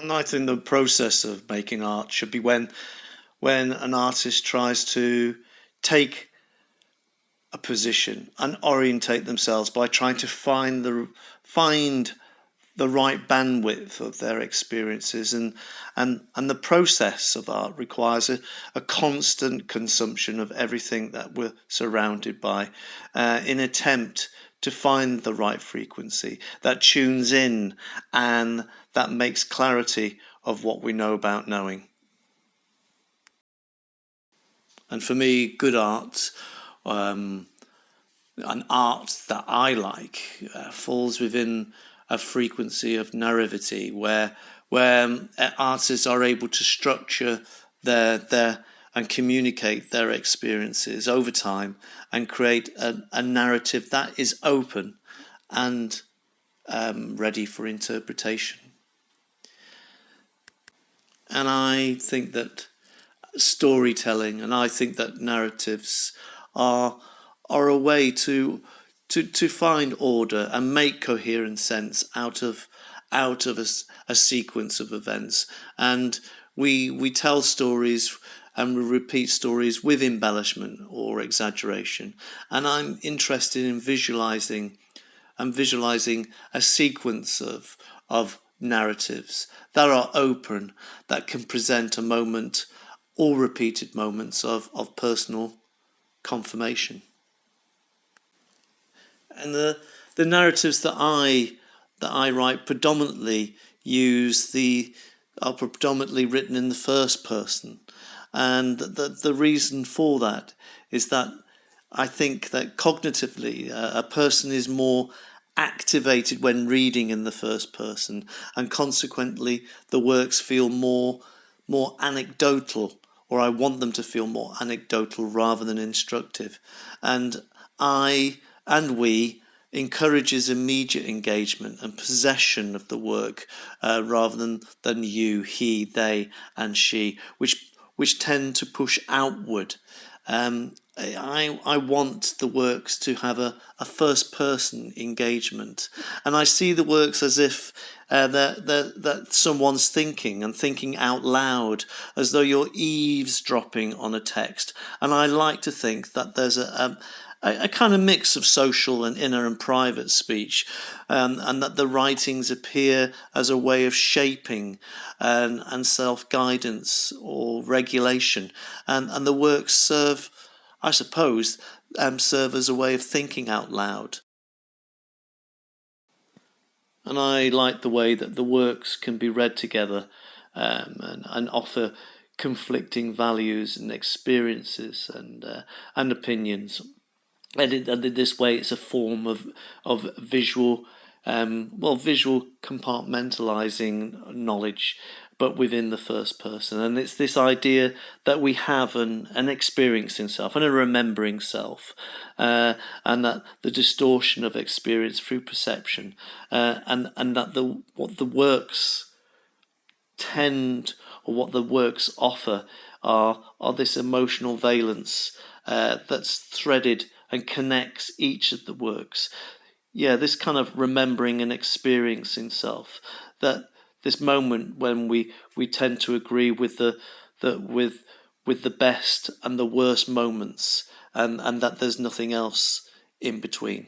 And I think the process of making art should be when an artist tries to take a position and orientate themselves by trying to find the right bandwidth of their experiences, and the process of art requires a constant consumption of everything that we're surrounded by, in attempt to find the right frequency that tunes in and that makes clarity of what we know about knowing. And for me, good art, an art that I like, falls within a frequency of narrativity where artists are able to structure their and communicate their experiences over time and create a narrative that is open and ready for interpretation. And I think that storytelling, and I think that narratives are a way to find order and make coherent sense out of a sequence of events. And we tell stories and we repeat stories with embellishment or exaggeration. And I'm interested in visualizing a sequence of narratives that are open, that can present a moment or repeated moments of personal confirmation. And the narratives that I write predominantly are predominantly written in the first person. And the reason for that is that I think that cognitively a person is more activated when reading in the first person, and consequently the works feel more anecdotal, or I want them to feel more anecdotal rather than instructive. And we encourages immediate engagement and possession of the work, rather than you, he, they, and she, which tend to push outward. I want the works to have a first-person engagement, and I see the works as if that someone's thinking out loud, as though you're eavesdropping on a text. And I like to think that there's a kind of mix of social and inner and private speech, and that the writings appear as a way of shaping and self-guidance or regulation, and the works serve, I suppose, serve as a way of thinking out loud. And I like the way that the works can be read together, and offer conflicting values and experiences and opinions. And in this way, it's a form of visual, visual compartmentalizing knowledge, but within the first person. And it's this idea that we have an experiencing self and a remembering self, and that the distortion of experience through perception, and that what the works tend, or what the works offer, are this emotional valence that's threaded and connects each of the works. Yeah, this kind of remembering and experiencing self, that this moment when we tend to agree with with the best and the worst moments, and that there's nothing else in between.